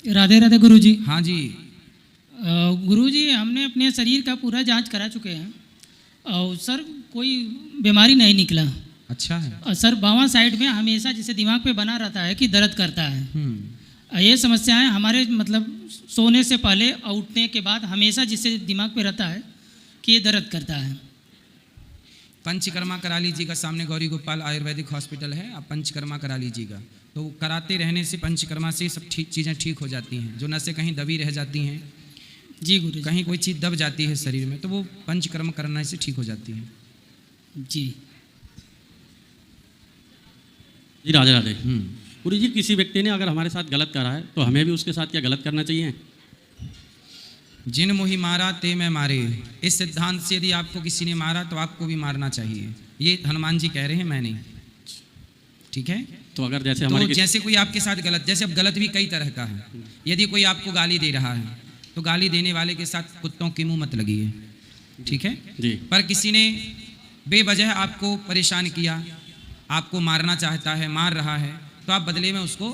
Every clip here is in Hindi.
राधे राधे गुरुजी। हाँ जी। गुरुजी, हमने अपने शरीर का पूरा जांच करा चुके हैं और सर कोई बीमारी नहीं निकला। अच्छा है। और सर बावां साइड में हमेशा जैसे दिमाग पे बना रहता है कि दर्द करता है। ये समस्याएं हमारे मतलब सोने से पहले और उठने के बाद हमेशा जिससे दिमाग पे रहता है कि ये दर्द करता है। पंचकर्मा करा लीजिएगा, सामने गौरी गोपाल आयुर्वेदिक हॉस्पिटल है, आप पंचकर्मा करा लीजिएगा। तो कराते रहने से पंचकर्मा से सब चीज़ें ठीक हो जाती हैं। जो नसें कहीं दबी रह जाती हैं, जी गुरु, कहीं कोई चीज़ दब जाती है शरीर में, तो वो पंचकर्म करने से ठीक हो जाती है। जी जी राधे राधे। गुरु जी, किसी व्यक्ति ने अगर हमारे साथ गलत करा है तो हमें भी उसके साथ क्या गलत करना चाहिए? जिन मोहि मारा ते मैं मारे, इस सिद्धांत से यदि आपको किसी ने मारा तो आपको भी मारना चाहिए। ये हनुमान जी कह रहे हैं, मैं नहीं। ठीक है। तो अगर जैसे तो हमारे जैसे कोई आपके साथ गलत, जैसे अब गलत भी कई तरह का है। यदि कोई आपको गाली दे रहा है तो गाली देने वाले के साथ कुत्तों की मुंह मत लगिए। ठीक है जी। पर किसी ने बेवजह आपको परेशान किया, आपको मारना चाहता है, मार रहा है, तो आप बदले में उसको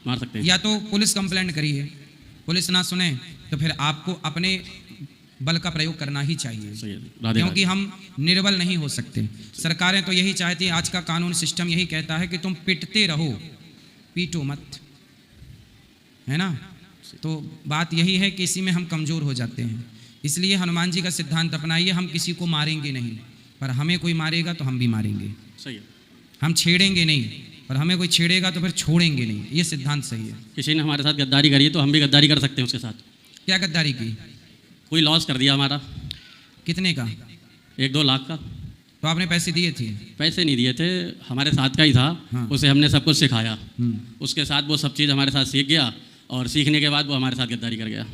मार सकते हैं। या तो पुलिस कंप्लेंट करिए, पुलिस ना सुने तो फिर आपको अपने बल का प्रयोग करना ही चाहिए। सही है, राधे क्योंकि राधे। हम निर्बल नहीं हो सकते। सरकारें तो यही चाहती हैं, आज का कानून सिस्टम यही कहता है कि तुम पिटते रहो, पीटो मत, है ना। तो बात यही है कि इसी में हम कमज़ोर हो जाते हैं। इसलिए हनुमान जी का सिद्धांत अपनाइए, हम किसी को मारेंगे नहीं, पर हमें कोई मारेगा तो हम भी मारेंगे। सही है। हम छेड़ेंगे नहीं, पर हमें कोई छेड़ेगा तो फिर छोड़ेंगे नहीं। ये सिद्धांत सही है। किसी ने हमारे साथ गद्दारी करी है तो हम भी गद्दारी कर सकते हैं उसके साथ। क्या गद्दारी की? कोई लॉस कर दिया हमारा, कितने का? 1-2 लाख का। तो आपने पैसे दिए थे? पैसे नहीं दिए थे, हमारे साथ का ही था। हाँ। उसे हमने सब कुछ सिखाया, उसके साथ वो सब चीज़ हमारे साथ सीख गया और सीखने के बाद वो हमारे साथ गद्दारी कर गया।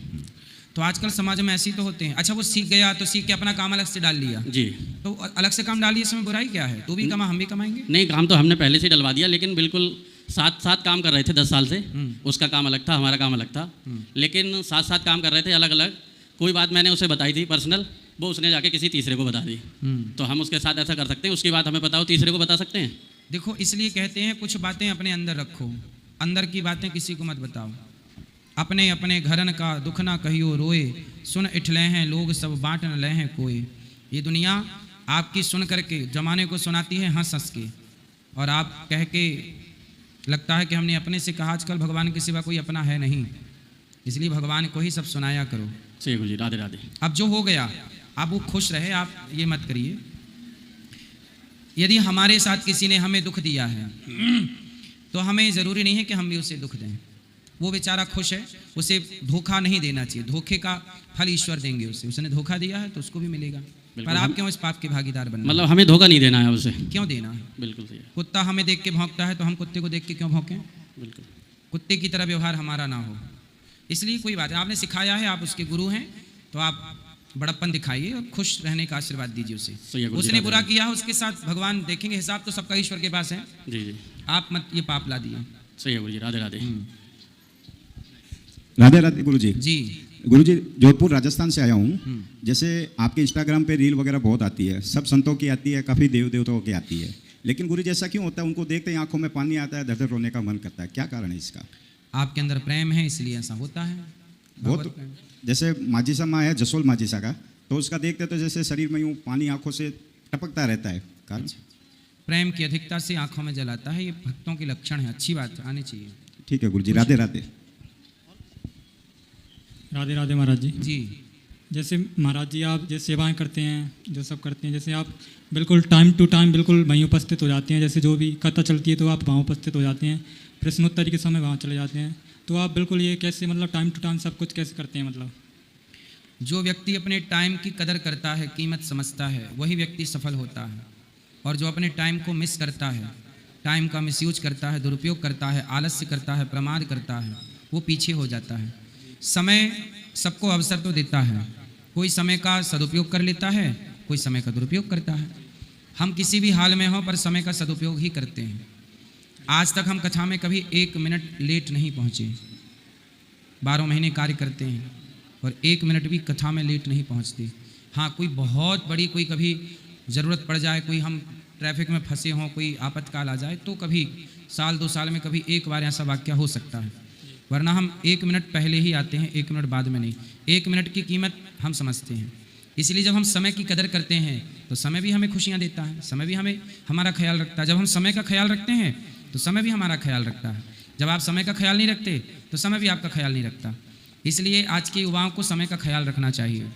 तो आजकल समाज में ऐसे ही तो होते हैं। अच्छा, वो सीख गया तो सीख के अपना काम अलग से डाल लिया। जी। तो अलग से काम डालिए, इसमें बुराई क्या है? तू भी कमा, हम भी कमाएंगे। नहीं, काम तो हमने पहले से ही डलवा दिया, लेकिन बिल्कुल साथ साथ काम कर रहे थे 10 साल से। उसका काम अलग था, हमारा काम अलग था, लेकिन साथ साथ काम कर रहे थे अलग अलग। कोई बात मैंने उसे बताई थी पर्सनल, वो उसने जाके किसी तीसरे को बता दी। तो हम उसके साथ ऐसा कर सकते हैं, उसकी बात हमें पता हो तीसरे को बता सकते हैं? देखो, इसलिए कहते हैं कुछ बातें अपने अंदर रखो, अंदर की बातें किसी को मत बताओ। अपने अपने घरन का दुख ना कहियो रोए, सुन इठले हैं लोग सब बांट न ले हैं कोई। ये दुनिया आपकी सुन करके जमाने को सुनाती है हंस हंस के, और आप कह के लगता है कि हमने अपने से कहा। आजकल भगवान के सिवा कोई अपना है नहीं, इसलिए भगवान को ही सब सुनाया करो। सही गुरु जी, राधे राधे। अब जो हो गया, आप वो खुश रहे, आप ये मत करिए। यदि हमारे साथ किसी ने हमें दुख दिया है तो हमें ज़रूरी नहीं है कि हम भी उसे दुख दें। वो बेचारा खुश है, उसे धोखा नहीं देना चाहिए। धोखे का फल ईश्वर देंगे उसे। उसने धोखा दिया है तो उसको भी मिलेगा, पर आप क्यों इस पाप के भागीदार बनना? मतलब हमें धोखा नहीं देना है उसे। क्यों देना है? बिल्कुल सही है। कुत्ता हमें देख के भौंकता है तो हम कुत्ते को देख के क्यों भौंकें? बिल्कुल। कुत्ते की तरह व्यवहार हमारा ना हो। इसलिए कोई बात है, आपने सिखाया है, आप उसके गुरु हैं, तो आप बड़प्पन दिखाइए और खुश रहने का आशीर्वाद दीजिए उसे। उसने बुरा किया है, उसके साथ भगवान देखेंगे, हिसाब तो सबका ईश्वर के पास है। जी जी, आप मत ये पाप ला दिए। सही है गुरु जी, राधे राधे। राधे राधे गुरुजी। जी गुरुजी, जोधपुर राजस्थान से आया हूँ। जैसे आपके इंस्टाग्राम पे रील वगैरह बहुत आती है, सब संतों की आती है, काफ़ी देव देवताओं की आती है, लेकिन गुरु जैसा क्यों होता है? उनको देखते ही आंखों में पानी आता है, दर रोने का मन करता है, क्या कारण है इसका? आपके अंदर प्रेम है, इसलिए ऐसा होता है। बहुत जैसे माजिसा माँ है, जसोल माजिसा का, तो उसका देखते तो जैसे शरीर में यूँ पानी आंखों से टपकता रहता है। कारण प्रेम की अधिकता से आंखों में जल आता है, ये भक्तों के लक्षण है। अच्छी बात आनी चाहिए। ठीक है गुरुजी, राधे राधे। राधे राधे महाराज जी। जी जैसे महाराज जी, आप जैसे सेवाएं करते हैं, जो सब करते हैं, जैसे आप बिल्कुल टाइम टू टाइम बिल्कुल वहीं उपस्थित हो जाते हैं। जैसे जो भी कथा चलती है तो आप वहाँ उपस्थित हो जाते हैं, प्रश्नोत्तरी के समय वहाँ चले जाते हैं। तो आप बिल्कुल ये कैसे, मतलब टाइम टू टाइम सब कुछ कैसे करते हैं? मतलब जो व्यक्ति अपने टाइम की कदर करता है, कीमत समझता है, वही व्यक्ति सफल होता है। और जो अपने टाइम को मिस करता है, टाइम का मिसयूज करता है, दुरुपयोग करता है, आलस्य करता है, प्रमाद करता है, वो पीछे हो जाता है। समय सबको अवसर तो देता है, कोई समय का सदुपयोग कर लेता है, कोई समय का दुरुपयोग करता है। हम किसी भी हाल में हों पर समय का सदुपयोग ही करते हैं। आज तक हम कथा में कभी 1 मिनट लेट नहीं पहुँचे। 12 महीने कार्य करते हैं और 1 मिनट भी कथा में लेट नहीं पहुँचते। हाँ, कोई बहुत बड़ी कोई कभी ज़रूरत पड़ जाए, कोई हम ट्रैफिक में फंसे हों, कोई आपातकाल आ जाए, तो कभी साल 2 साल में कभी एक बार ऐसा वाक़या हो सकता है। वरना हम 1 मिनट पहले ही आते हैं, 1 मिनट बाद में नहीं। 1 मिनट की कीमत हम समझते हैं, इसलिए जब हम समय की कदर करते हैं तो समय भी हमें खुशियाँ देता है, समय भी हमें हमारा ख्याल रखता है। जब हम समय का ख्याल रखते हैं तो समय भी हमारा ख्याल रखता है। जब आप समय का ख्याल नहीं रखते तो समय भी आपका ख्याल नहीं रखता। इसलिए आज के युवाओं को समय का ख्याल रखना चाहिए।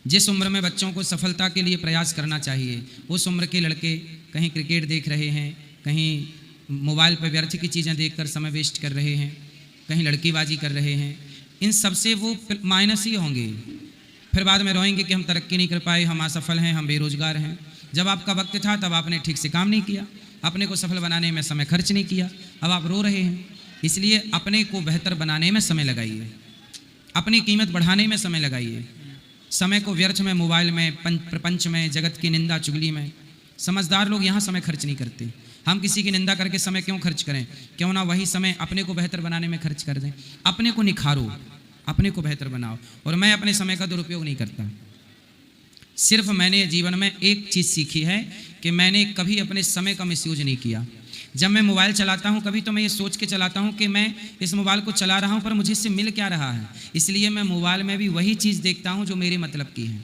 जिस उम्र में बच्चों को सफलता के लिए प्रयास करना चाहिए, उस उम्र के लड़के कहीं क्रिकेट देख रहे हैं, कहीं मोबाइल पर व्यर्थ की चीज़ें देखकर समय वेस्ट कर रहे हैं, कहीं लड़कीबाजी कर रहे हैं। इन सब से वो माइनस ही होंगे। फिर बाद में रोएंगे कि हम तरक्की नहीं कर पाए, हम असफल हैं, हम बेरोजगार हैं। जब आपका वक्त था तब आपने ठीक से काम नहीं किया, अपने को सफल बनाने में समय खर्च नहीं किया, अब आप रो रहे हैं। इसलिए अपने को बेहतर बनाने में समय लगाइए, अपनी कीमत बढ़ाने में समय लगाइए। समय को व्यर्थ में, मोबाइल में, प्रपंच में, जगत की निंदा चुगली में, समझदार लोग यहाँ समय खर्च नहीं करते। हम किसी की निंदा करके समय क्यों खर्च करें? क्यों ना वही समय अपने को बेहतर बनाने में खर्च कर दें। अपने को निखारो, अपने को बेहतर बनाओ। और मैं अपने समय का दुरुपयोग नहीं करता। सिर्फ मैंने जीवन में एक चीज़ सीखी है कि मैंने कभी अपने समय का मिसयूज नहीं किया। जब मैं मोबाइल चलाता हूँ कभी तो मैं ये सोच के चलाता हूँ कि मैं इस मोबाइल को चला रहा हूँ पर मुझे इससे मिल क्या रहा है। इसलिए मैं मोबाइल में भी वही चीज़ देखता हूँ जो मेरे मतलब की है,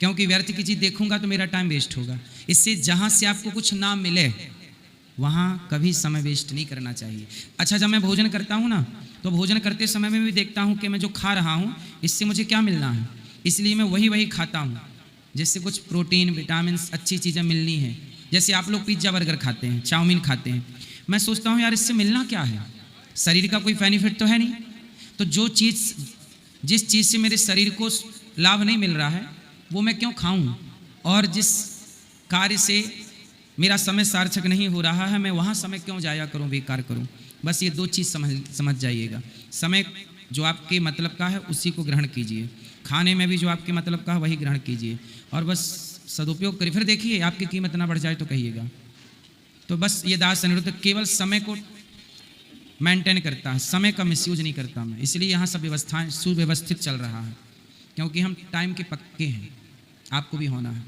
क्योंकि व्यर्थ की चीज़ देखूंगा तो मेरा टाइम वेस्ट होगा। इससे जहाँ से आपको कुछ ना मिले वहाँ कभी समय वेस्ट नहीं करना चाहिए। अच्छा, जब मैं भोजन करता हूँ ना तो भोजन करते समय में भी देखता हूँ कि मैं जो खा रहा हूँ इससे मुझे क्या मिलना है, इसलिए मैं वही खाता हूँ जिससे कुछ प्रोटीन, विटामिन, अच्छी चीज़ें मिलनी है। जैसे आप लोग पिज्ज़ा बर्गर खाते हैं, चाउमीन खाते हैं, मैं सोचता हूँ यार इससे मिलना क्या है, शरीर का कोई बेनिफिट तो है नहीं। तो जिस चीज़ से मेरे शरीर को लाभ नहीं मिल रहा है वो मैं क्यों खाऊं, और जिस कार्य से मेरा समय सार्थक नहीं हो रहा है मैं वहाँ समय क्यों जाया करूं, बेकार करूं। बस ये 2 चीज़ समझ जाइएगा। समय जो आपके मतलब का है उसी को ग्रहण कीजिए, खाने में भी जो आपके मतलब का है वही ग्रहण कीजिए, और बस सदुपयोग करिए। फिर देखिए आपकी कीमत ना बढ़ जाए तो कहिएगा। तो बस ये दास अनिरुद्ध केवल समय को मेंटेन करता है, समय का मिसयूज नहीं करता मैं। इसलिए यहाँ सब व्यवस्थाएं सुव्यवस्थित चल रहा है, क्योंकि हम टाइम के पक्के हैं, आपको भी होना है।